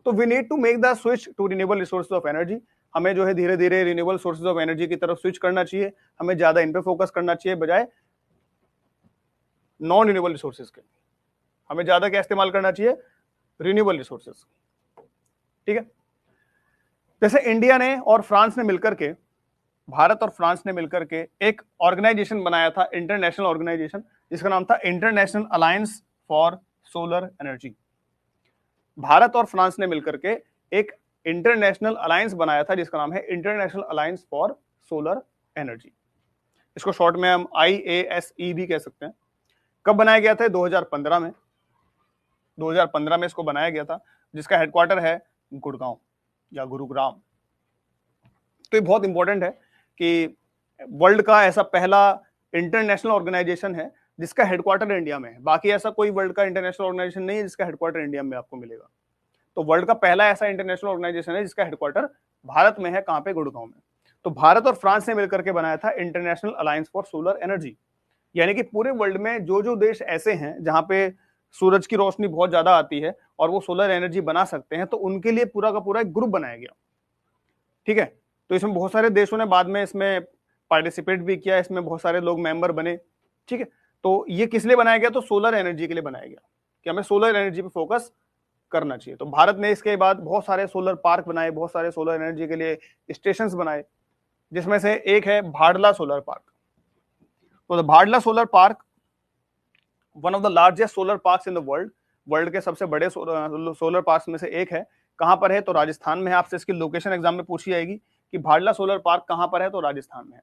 तो we need to make the switch to renewable resources of energy. हमें जो है धीरे धीरे रिन्यूएबल सोर्सेज ऑफ एनर्जी की तरफ स्विच करना चाहिए। हमें ज्यादा इन पे फोकस करना चाहिए बजाय नॉन रिन्यूएबल रिसोर्सेज के। हमें ज्यादा क्या इस्तेमाल करना चाहिए? रिन्यूएबल रिसोर्सेज, ठीक है। जैसे इंडिया ने और फ्रांस ने मिलकर के, भारत और फ्रांस ने मिलकर के एक ऑर्गेनाइजेशन बनाया था, इंटरनेशनल ऑर्गेनाइजेशन, जिसका नाम था international alliance for solar energy. Bharat और फ्रांस ने मिलकर के एक इंटरनेशनल अलायंस बनाया था जिसका नाम है international alliance for solar energy. इसको शॉर्ट में हम IASE भी कह सकते हैं। कब बनाया गया था? 2015 में। 2015 में इसको बनाया गया था, जिसका हेडक्वार्टर है गुड़गांव या गुरुग्राम। तो ये बहुत इंपॉर्टेंट है कि वर्ल्ड का ऐसा पहला इंटरनेशनल ऑर्गेनाइजेशन है जिसका हेडक्वार्टर इंडिया में है। बाकी ऐसा कोई वर्ल्ड का इंटरनेशनल ऑर्गेनाइजेशन नहीं है जिसका हेडक्वार्टर इंडिया में आपको मिलेगा। तो वर्ल्ड का पहला ऐसा इंटरनेशनल ऑर्गेनाइजेशन है जिसका हेडक्वार्टर भारत में है। कहां पे? गुड़गांव में। तो भारत और फ्रांस ने मिलकर के बनाया था international alliance for solar energy, यानी कि पूरे वर्ल्ड में जो जो देश ऐसे हैं जहां पे सूरज की रोशनी बहुत ज्यादा आती है और वो सोलर एनर्जी बना सकते हैं, तो उनके लिए पूरा का पूरा एक ग्रुप बनाया गया। ठीक है, तो इसमें बहुत सारे देशों ने बाद में इसमें पार्टिसिपेट भी किया, इसमें बहुत सारे लोग मेंबर बने। ठीक है, तो ये किस लिए बनाया गया? तो सोलर एनर्जी के लिए बनाया गया कि हमें सोलर एनर्जी पे फोकस करना चाहिए। तो भारत ने इसके बाद बहुत सारे सोलर पार्क बनाए, बहुत सारे सोलर एनर्जी के लिए स्टेशंस बनाए, जिसमें से एक है भाडला सोलर पार्क। तो Bhadla solar park one of the largest solar parks in the world, world के सबसे बड़े सोलर पार्क्स में से एक है। कहां पर है? तो राजस्थान में है। आपसे इसकी लोकेशन एग्जाम में पूछी जाएगी कि भाडला सोलर पार्क कहां पर है, तो राजस्थान में है।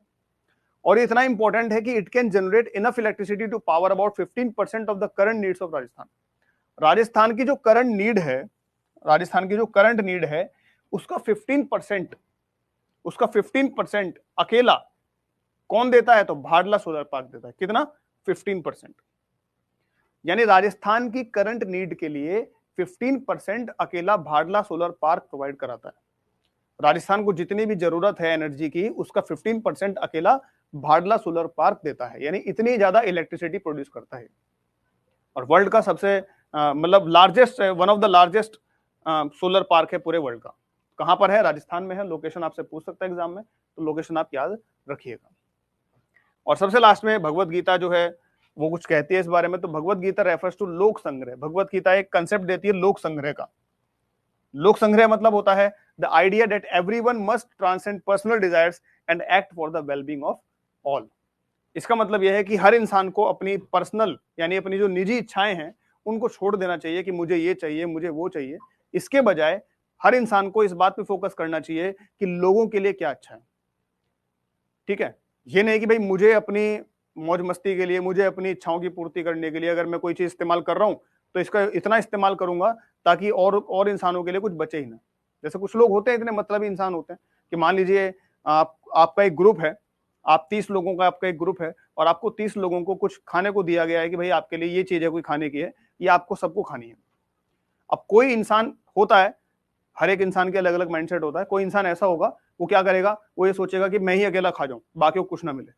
और ये इतना इंपॉर्टेंट है कि it can generate enough electricity to power about 15% of the current needs of Rajasthan. Rajasthan की जो करंट नीड है, राजस्थान की जो करंट नीड है उसका 15% अकेला कौन देता है? तो भाडला सोलर पार्क देता है। कितना? 15%। यानी राजस्थान की करंट नीड के लिए 15% अकेला भाडला सोलर पार्क प्रोवाइड कराता है। राजस्थान को जितनी भी जरूरत है एनर्जी की, उसका 15% अकेला भाडला सोलर पार्क देता है, यानी इतनी ज्यादा इलेक्ट्रिसिटी प्रोड्यूस करता है। और वर्ल्ड का सबसे मतलब largest, one of the largest solar park है पूरे वर्ल्ड का। कहां पर है? राजस्थान में है। लोकेशन आपसे पूछ सकता है एग्जाम में, तो लोकेशन आप याद रखिएगा। और सबसे लास्ट में भगवत गीता जो है वो कुछ कहती है इस बारे में। तो भगवत गीता रेफर्स टू लोक संग्रह। भगवत गीता एक कंसेप्ट देती है लोक संग्रह का। लोक संग्रह मतलब होता है the idea that everyone must transcend personal desires and act for the wellbeing of all. इसका मतलब यह है कि हर इंसान को अपनी पर्सनल यानी अपनी जो निजी इच्छाएं हैं उनको छोड़ देना चाहिए कि मुझे ये चाहिए, मुझे वो चाहिए। इसके बजाय हर इंसान को इस बात पे फोकस करना चाहिए कि लोगों के लिए क्या अच्छा है। ठीक है, ये नहीं कि भाई मुझे अपनी मौज मस्ती के लिए, मुझे अपनी इच्छाओं की पूर्ति करने के लिए अगर मैं कोई चीज इस्तेमाल कर रहा हूं तो इसका इतना इस्तेमाल करूंगा ताकि और इंसानों के लिए कुछ बचे ही ना। जैसे कुछ लोग होते हैं इतने मतलबी इंसान होते हैं कि मान लीजिए आपका एक ग्रुप है, आप 30 लोगों का आपका एक ग्रुप है और आपको 30 लोगों को कुछ खाने को दिया गया है कि भाई आपके लिए ये चीज है, कोई खाने की है, ये आपको सबको खानी है। अब कोई इंसान होता है, हर एक इंसान के अलग अलग माइंडसेट होता है। कोई इंसान ऐसा होगा वो क्या करेगा? वो ये सोचेगा कि मैं ही अकेला खा जाऊं, बाकियों को कुछ ना मिले।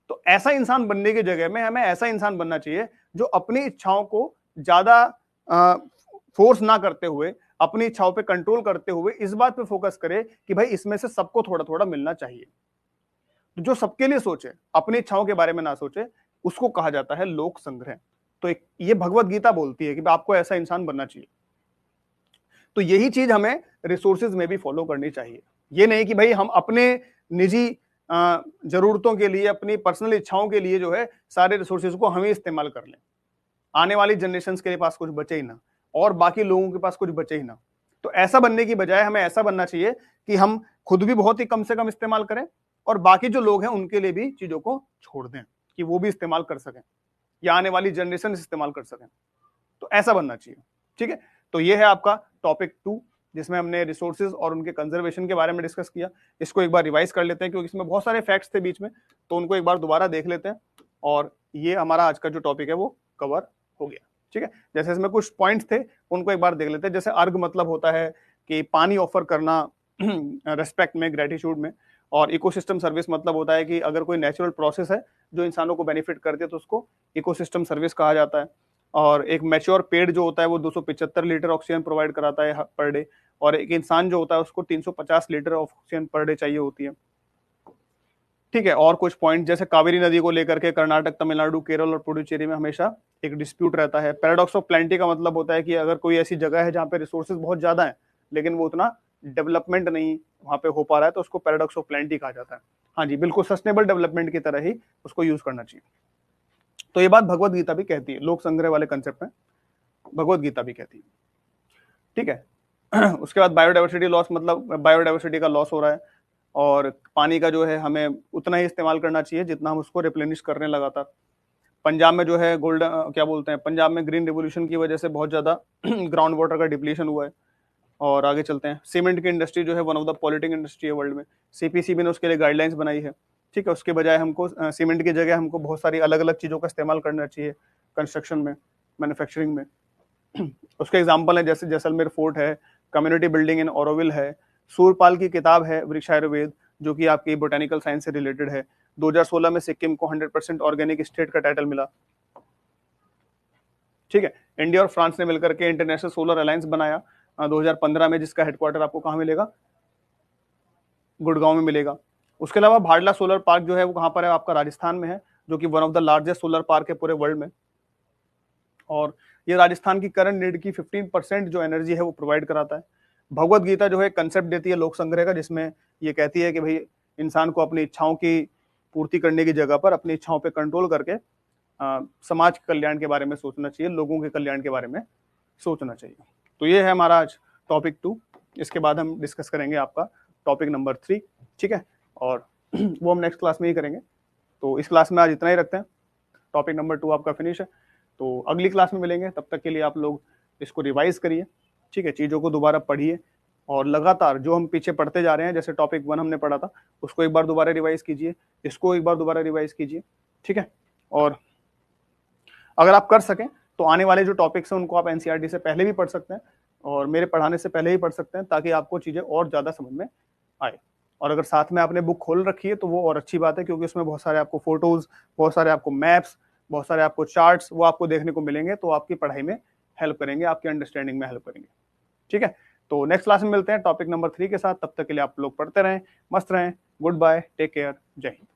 तो ऐसा इंसान बनने की जगह में हमें ऐसा इंसान बनना चाहिए जो अपनी इच्छाओं को ज्यादा फोर्स ना करते हुए, अपनी इच्छाओं पे कंट्रोल करते हुए इस बात पे फोकस करे कि भाई इसमें से सबको थोड़ा थोड़ा मिलना चाहिए। तो जो सबके लिए सोचे, अपनी इच्छाओं के बारे में ना सोचे, उसको कहा जाता है लोक संग्रह। तो ये भगवत गीता बोलती है कि आपको ऐसा इंसान बनना चाहिए। तो यही चीज हमें रिसोर्सेज में भी फॉलो करनी चाहिए। ये नहीं कि भाई हम अपने निजी जरूरतों के लिए, अपनी पर्सनल इच्छाओं के लिए जो है सारे रिसोर्सेज को हम ही इस्तेमाल कर लें, आने वाली जनरेशन के पास कुछ बचे ही ना और बाकी लोगों के पास कुछ बचे ही ना। तो ऐसा बनने की बजाय हमें ऐसा बनना चाहिए कि हम खुद भी बहुत ही कम से कम इस्तेमाल करें और बाकी जो लोग हैं उनके लिए भी चीजों को छोड़ दें कि वो भी इस्तेमाल कर सकें या आने वाली जनरेशन इस्तेमाल कर सकें। तो ऐसा बनना चाहिए। ठीक है, तो ये है आपका टॉपिक 2 जिसमें हमने रिसोर्सेज और उनके कंजर्वेशन के बारे में डिस्कस किया। इसको एक बार रिवाइज कर लेते हैं क्योंकि इसमें बहुत सारे फैक्ट्स थे बीच में, तो उनको एक बार दोबारा देख लेते हैं और ये हमारा आज का जो टॉपिक है वो कवर हो गया। ठीक है, जैसे इसमें कुछ पॉइंट्स थे उनको एक बार देख लेते हैं। जैसे अर्घ मतलब होता है कि पानी ऑफर करना रेस्पेक्ट में, ग्रेटिट्यूड में। और इकोसिस्टम सर्विस मतलब होता है कि अगर कोई नेचुरल प्रोसेस है जो इंसानों को बेनिफिट करती है तो उसको इकोसिस्टम सर्विस कहा जाता है। और एक मैच्योर पेड़ जो होता है वो 275 लीटर ऑक्सीजन प्रोवाइड कराता है पर डे, और एक इंसान जो होता है उसको 350 लीटर ऑक्सीजन पर डे चाहिए होती है। ठीक है, और कुछ पॉइंट जैसे कावेरी नदी को लेकर के कर्नाटक, तमिलनाडु, केरल और पुडुचेरी में हमेशा एक डिस्प्यूट रहता है। पैराडॉक्स ऑफ प्लेंटी का मतलब होता है कि अगर कोई ऐसी जगह है जहाँ पे रिसोर्सेज बहुत ज्यादा है लेकिन वो उतना डेवलपमेंट नहीं वहां पे हो पा रहा है तो उसको पैराडॉक्स ऑफ प्लेंटी कहा जाता है। हाँ जी, बिल्कुल सस्टेनेबल डेवलपमेंट की तरह ही उसको यूज करना चाहिए। तो ये बात भगवत गीता भी कहती है, लोक संग्रह वाले कंसेप्ट में भगवत गीता भी कहती है। ठीक है, उसके बाद बायोडाइवर्सिटी लॉस मतलब बायोडाइवर्सिटी का लॉस हो रहा है और पानी का जो है हमें उतना ही इस्तेमाल करना चाहिए जितना हम उसको रिप्लेनिश कर रहे हैं लगातार। पंजाब में जो है गोल्डन क्या बोलते हैं, पंजाब में ग्रीन रिवोल्यूशन की वजह से बहुत ज़्यादा ग्राउंड वाटर का डिप्लीशन हुआ है। और आगे चलते हैं, सीमेंट की इंडस्ट्री जो है one of the polluting industry है वर्ल्ड में। सीपीसीबी ने उसके लिए गाइडलाइंस बनाई है, ठीक है। उसके बजाय हमको सीमेंट की जगह हमको बहुत सारी अलग अलग चीज़ों का इस्तेमाल करना चाहिए कंस्ट्रक्शन में, मैन्युफैक्चरिंग में। उसके एग्जाम्पल है जैसे जैसलमेर फोर्ट है, कम्युनिटी बिल्डिंग इन ओरोविल है, सूरपाल की किताब है वृक्षायुर्वेद जो कि आपकी बोटेनिकल साइंस से रिलेटेड है। 2016 में सिक्किम को 100% ऑर्गेनिक स्टेट का टाइटल मिला, ठीक है। इंडिया और फ्रांस ने मिलकर के इंटरनेशनल सोलर अलायंस बनाया 2015 में, जिसका हेडक्वार्टर आपको कहाँ मिलेगा, गुड़गांव में मिलेगा। उसके अलावा भाडला सोलर पार्क जो है वो कहाँ पर है, आपका राजस्थान में है, जो कि one of the largest solar park है पूरे वर्ल्ड में। और ये राजस्थान की करंट नीड की 15% जो एनर्जी है वो प्रोवाइड कराता है। भगवत गीता जो है कंसेप्ट देती है लोक संग्रह का, जिसमें ये कहती है कि भाई इंसान को अपनी इच्छाओं की पूर्ति करने की जगह पर अपनी इच्छाओं पे कंट्रोल करके समाज के कल्याण के बारे में सोचना चाहिए, लोगों के कल्याण के बारे में सोचना चाहिए। तो ये है हमारा आज टॉपिक 2। इसके बाद हम डिस्कस करेंगे आपका टॉपिक नंबर 3, ठीक है। और वो हम नेक्स्ट क्लास में ही करेंगे। तो इस क्लास में आज इतना ही रखते हैं, टॉपिक नंबर 2 आपका फिनिश है। तो अगली क्लास में मिलेंगे, तब तक के लिए आप लोग इसको रिवाइज करिए, ठीक है। चीज़ों को दोबारा पढ़िए और लगातार जो हम पीछे पढ़ते जा रहे हैं, जैसे टॉपिक 1 हमने पढ़ा था उसको एक बार दोबारा रिवाइज कीजिए, इसको एक बार दोबारा रिवाइज कीजिए, ठीक है। और अगर आप कर सकें तो आने वाले जो टॉपिक्स हैं उनको आप एनसीईआरटी से पहले भी पढ़ सकते हैं और मेरे पढ़ाने से पहले ही पढ़ सकते हैं, ताकि आपको चीज़ें और ज़्यादा समझ में आए। और अगर साथ में आपने बुक खोल रखी है तो वो और अच्छी बात है, क्योंकि उसमें बहुत सारे आपको फोटोज, बहुत सारे आपको मैप्स, बहुत सारे आपको चार्ट्स वो आपको देखने को मिलेंगे, तो आपकी पढ़ाई में हेल्प करेंगे, आपकी अंडरस्टैंडिंग में हेल्प करेंगे, ठीक है। तो नेक्स्ट क्लास में मिलते हैं टॉपिक नंबर 3 के साथ। तब तक के लिए आप लोग पढ़ते रहें, मस्त रहें। गुड बाय, टेक केयर, जय हिंद।